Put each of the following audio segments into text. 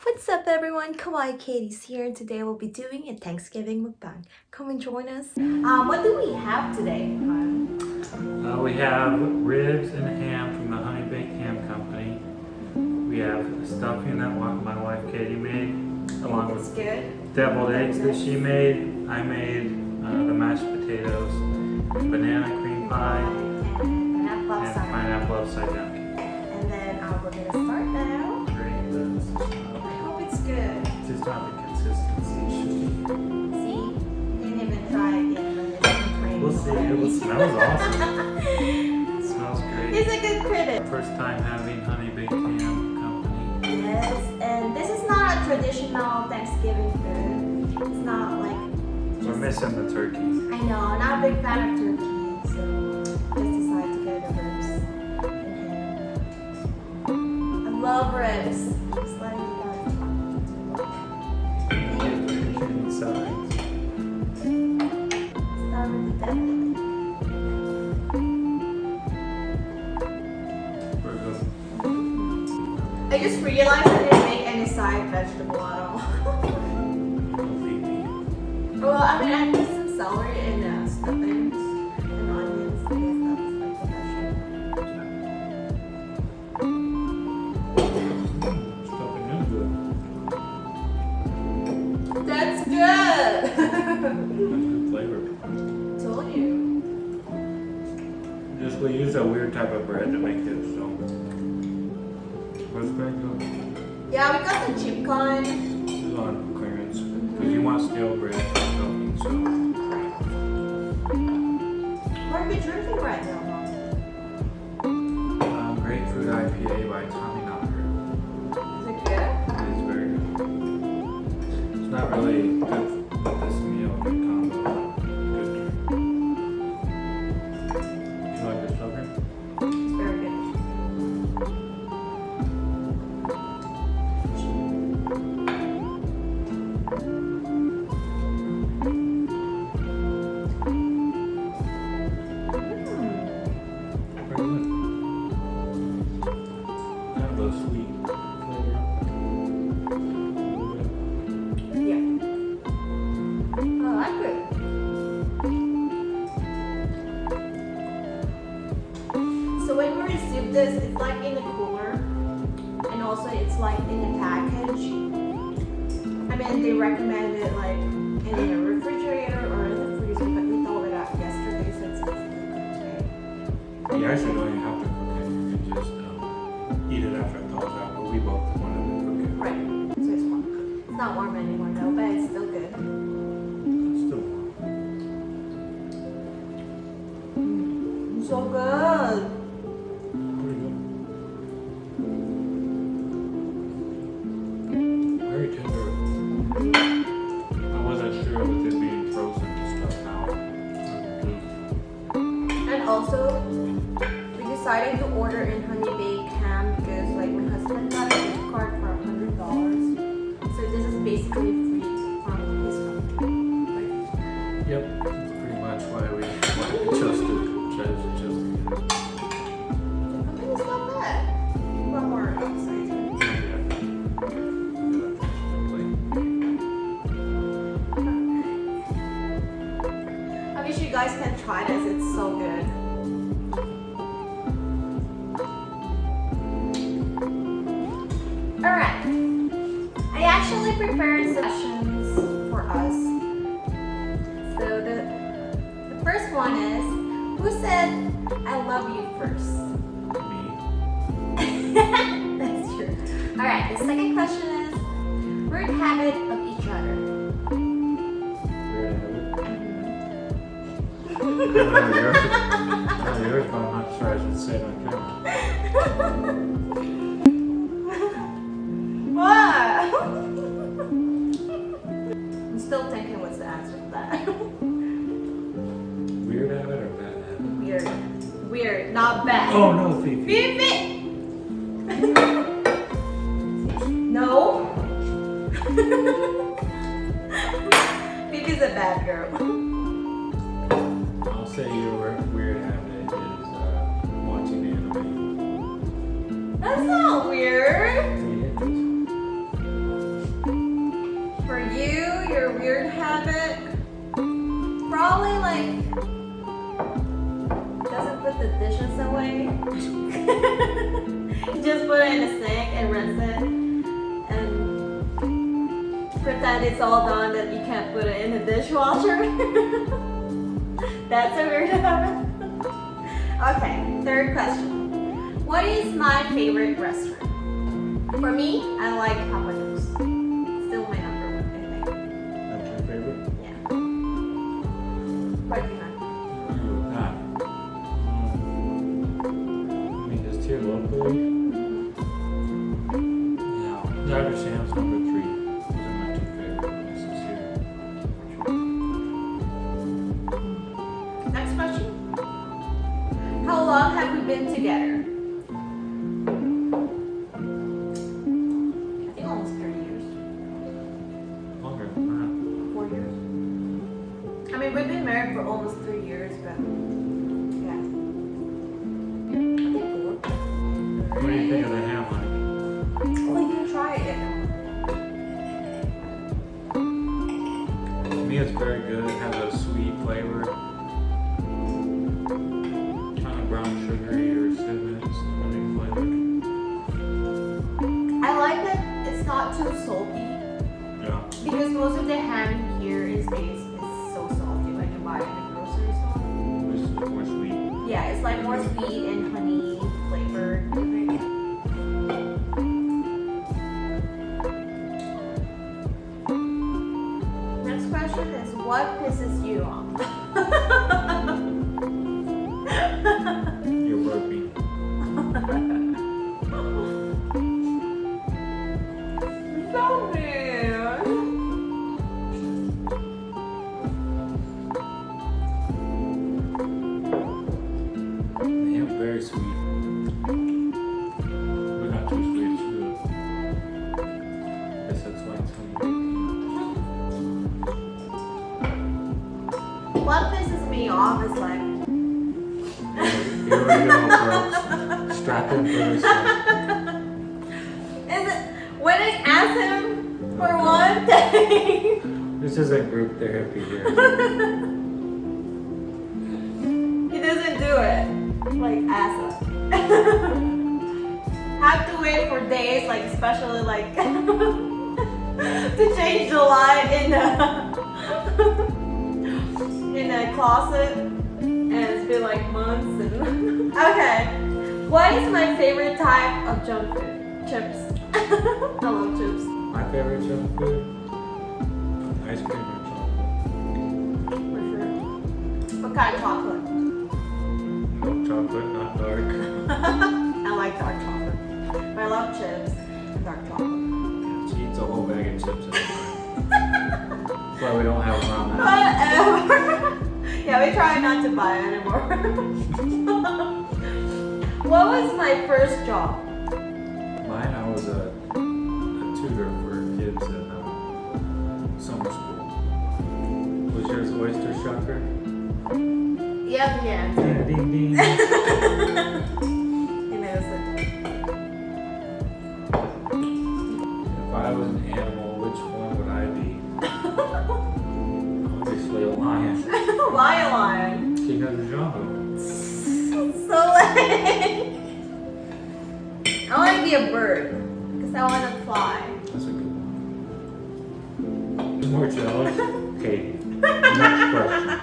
What's up everyone, Kawaii Katie's here and today we'll be doing a Thanksgiving mukbang. Come and join us. What do we have today? We have ribs and ham from the Honey Baked Ham Company. We have stuffing that my wife Katie made, along with deviled eggs that she made. I made the mashed potatoes, banana cream pie, and pineapple upside down. And then we're gonna start now. I hope it's good. It's just not the consistency it should be. See? Didn't even try it yet, but it's cream. We'll see. It smells awesome. It smells great. He's a good critic. First time having Honey Baked Ham Company. Yes, and this is not a traditional Thanksgiving food. It's not like... We're missing the turkey. I know, not a big fan of turkey, so just decided to get the ribs and ham. I love ribs. Just letting you guys know. Inside. Start with the devil. I just realized I didn't make any side vegetable at all. Well, I mean, I put some celery and stuffings and onions. I guess that's like the vegetable. That's good! Flavor. Told you. Just we use a weird type of bread to make it, so. What's that called? Yeah, we got the cheap kind. This is on clearance. Because you want stale bread for stuffing, so. What are you drinking right now, Mom? Grapefruit IPA by Tommy Knocker. Is it good? It is very good. It's not really good with this meal, good combo. Good drink. You like this sugar? It's very good. So when we receive this, it's like in a cooler, and also it's like in a package. I mean, they recommend it like in a refrigerator or in the freezer, but we thawed it out yesterday, so it's easy to cook today. You actually don't even have to cook it. You can just eat it after it thaws out, but we both wanted to cook it. Right, so it's warm. It's not warm anymore though, but it's still good. It's still warm. So good. Pretty good. Very tender. I wasn't sure with it being frozen and stuff now. And also, we decided to order in Honey Baked Ham because like my husband got a gift card for $100. So this is basically free from his company. Right? Yep, that's pretty much why we chose to get it. I mean, it's not bad. One more outside. I wish you guys can try this. It's so good. Alright. I actually prepared sessions for us. So the first one is, who said I love you first? Me. That's true. Alright, the second question is, weird habit of each other. Yours, but I'm not sure I should say it on camera. What? I'm still thinking what's the answer to that. Weird habit or bad habit? Weird. Weird, not bad. Oh no, Fifi. Fifi! No. Fifi's a bad girl. I'll say your weird habit is watching anime. That's not weird. It is. have it, probably like doesn't put the dishes away. Just put it in the sink and rinse it and pretend it's all done that you can't put it in the dishwasher. That's a weird habit. Okay, third question. What is my favorite restaurant? For me, I like Papa Joe's. Still my number one, I think. That's your favorite? Yeah. What do you have? I mean, just here locally. Yeah, Dr. Sam's number 3. Those are my 2 favorite places here. Next question. How long have we been together? I think almost 30 years. Longer. 4 years. I mean, we've been married for almost 3 years, but yeah. I think 4. What do you think of the ham, honey? Well, you can try it. To me, it's very good. It has a sweet flavor. Kind of brown sugary or cinnamon flavor. I like that it's not too salty Yeah. because most of the ham here is so salty when you buy it in the grocery store. This is more sweet. Yeah, it's like more sweet and honey flavored. Next question is what pisses you off? You're burping. So weird. Ham very sweet. But not too sweet, it's good. Guess that's why it's honey baked. What pisses me off is like Here we go, folks. Strap in for this one. is it when I ask him for one thing. This isn't group therapy here. He doesn't do it. Like ask us. Have to wait for days, like especially like to change the light in the closet, and it's been like months. And okay, what is my favorite type of junk food? Chips. I love chips. My favorite junk food? Ice cream or chocolate? For sure. What kind of chocolate? Milk chocolate, not dark. I like dark chocolate. But I love chips and dark chocolate. She eats a whole bag of chips at a time. That's why we don't have them around the house. Whatever. Yeah, we try not to buy it anymore. What was my first job? Mine, I was a tutor for kids at summer school. Was yours oyster shucker? Yep, yeah. Ding, ding, ding. You know, so If I was an animal, which one would I be? Obviously a lion. why a lion? King of the jungle. So lame. I want to be a bird because I want to fly. That's a good one. More jealous? Katie. Next question.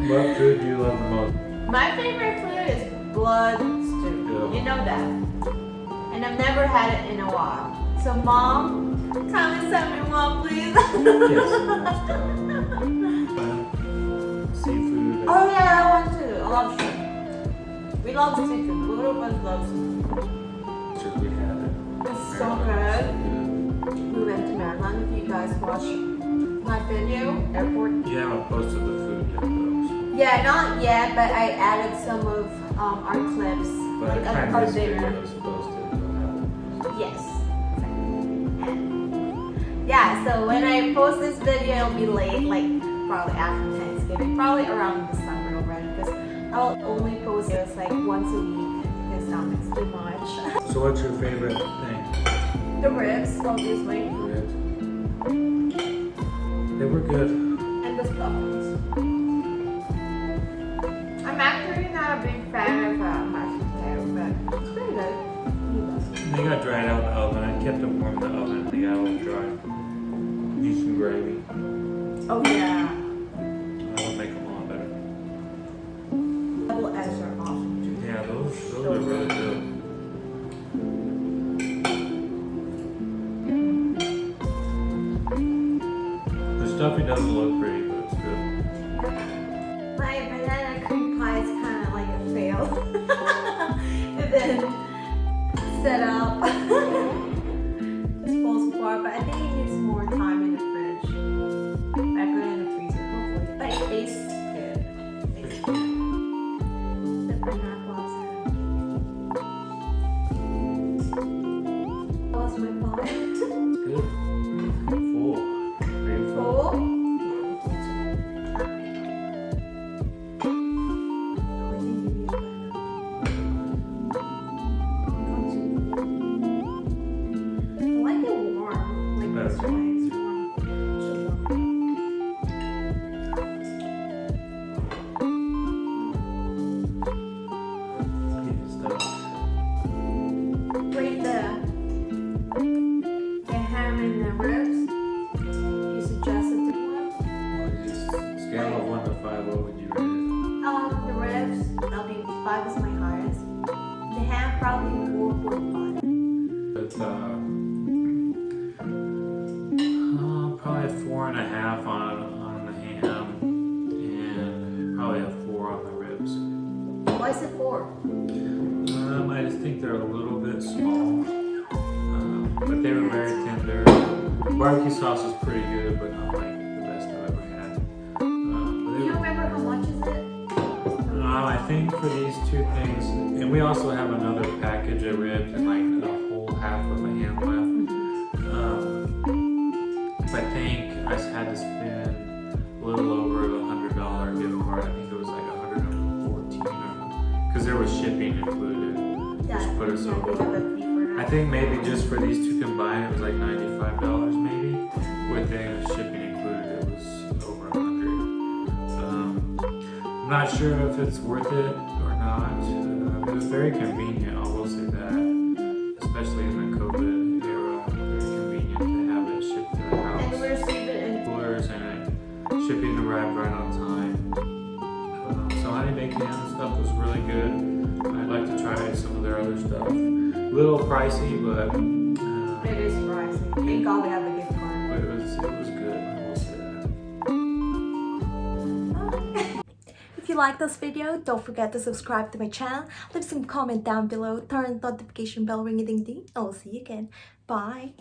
What food do you love the most? My favorite food is blood stew. Yeah. You know that. And I've never had it in a while. So mom, kindly send me one, please. Yes, seafood. Oh yeah, I want to. I love shrimp. We love seafood. Both of us love seafood. Should we have it? It's so good. We went to Maryland. If you guys watch my video, airport. You haven't posted the food yet, though. Yeah, not yet, but I added some of our clips, But like the time our this video dinner. is posted, you'll have it. Yes. Yeah, so when I post this video, it'll be late, like probably after Thanksgiving, probably around December already, because I'll only post this like once a week, because it's too much. So what's your favorite thing? The ribs, obviously. Ribs? They were good. And the stuffings. I'm actually not a big fan of mashed potato, but it's pretty good. They got dried out in the oven. I kept them warm in the oven. They got a little dry. Need some gravy. Oh yeah. That'll make them a lot better. Double eggs are awesome too. Yeah, those are really good. The stuffing doesn't look pretty, but it's good. My banana cream pie is kind of like a fail. And then set up. Just falls apart, but I think it needs more time in the fridge. I put it in the freezer, hopefully. But it tastes good. Tastes good. The banana blossom. That was my pie. Good. Full. Very full. Full. Rate the ham and the ribs. You suggested the one. Scale of 1 to 5, what would you rate it? The ribs, that'll be 5 is my highest. The ham probably 4.5. It's probably a 4.5 on the ham, and probably a 4 on the ribs. Why is it 4? I just think they're a little bit small, but they were very tender. Barbecue sauce is pretty good, but not like the best I've ever had. You don't remember how much is it? I think for these two things, and we also have another package of ribs and like a whole half of a ham left. I think I had to spend a little over $100 gift card. I think it was like 114, because there was shipping included. Just put us over. I think maybe just for these two combined, it was like $95 maybe. With the shipping included, it was over 100. I'm not sure if it's worth it or not. It was very convenient, I will say that. Especially in the COVID era, very convenient to have it shipped to the house. And we're receiving in Coolers and shipping arrived right on time. So honey baked ham stuff was really good. I'd like to try some of their other stuff. A little pricey, but it is pricey. Thank God we have a gift card. but it was good. I will say that. If you like this video, don't forget to subscribe to my channel, leave some comment down below, turn the notification bell ring-a-ding-ding, and I'll see you again. Bye!